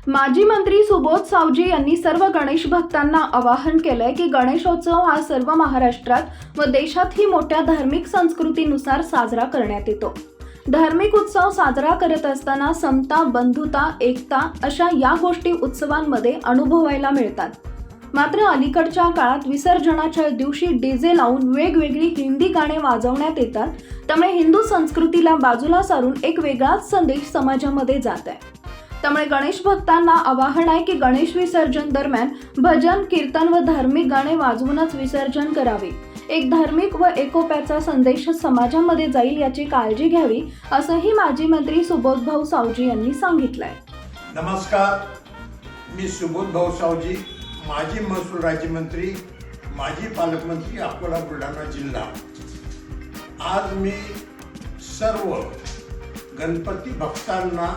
माजी मंत्री सुबोध सावजी यांनी सर्व गणेश भक्तांना आवाहन केलंय की गणेशोत्सव हा सर्व महाराष्ट्रात व देशातही मोठ्या धार्मिक संस्कृतीनुसार साजरा करण्यात येतो। धार्मिक उत्सव साजरा करत असताना समता, बंधुता, एकता अशा या गोष्टी उत्सवांमध्ये अनुभवायला मिळतात। मात्र अलीकडच्या काळात विसर्जनाच्या दिवशी डीजे लावून वेगवेगळी हिंदी गाणे वाजवण्यात येतात, त्यामुळे हिंदू संस्कृतीला बाजूला सारून एक वेगळाच संदेश समाजामध्ये जात आहे। त्यामुळे गणेश भक्तांना आवाहन आहे की गणेश विसर्जन दरम्यान भजन, कीर्तन व धार्मिक गाणे वाजवूनच विसर्जन करावे। एक धार्मिक व एकोप्याचा संदेश समाजामध्ये जाईल याची काळजी घ्यावी, असंही माजी मंत्री सुबोधभाऊ सावजी यांनी सांगितलंय। नमस्कार, मी सुबोधभाऊ सावजी, माजी महसूल राज्यमंत्री, माजी पालकमंत्री, अकोला बुलढाणा जिल्हा। आज मी सर्व गणपती भक्तांना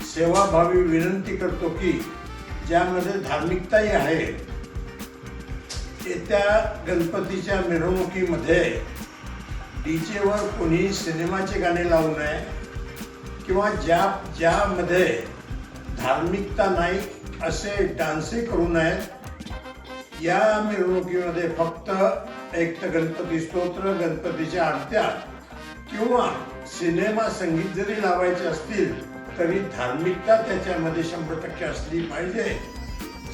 सेवाभावी विनंती करतो की ज्यामध्ये धार्मिकताही आहे, येत्या गणपतीच्या मिरवणुकीमध्ये डीजेवर कोणी सिनेमाचे गाणे लावू नये किंवा ज्यामध्ये धार्मिकता नाही असे डान्सही करू नयेत। या मिरवणुकीमध्ये फक्त एक तर गणपती स्तोत्र, गणपतीच्या आरत्या किंवा सिनेमा संगीत जरी लावायचे असतील तरी धार्मिकता त्याच्यामध्ये 100% असली पाहिजे,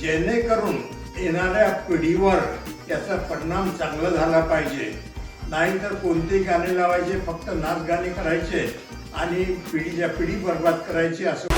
जेणेकरून येणाऱ्या पिढीवर याचा परिणाम चांगला झाला पाहिजे। नाहीतर कोणतेही गाणे लावायचे, फक्त नाच गाणे करायचे आणि पिढी बर्बाद करायची असं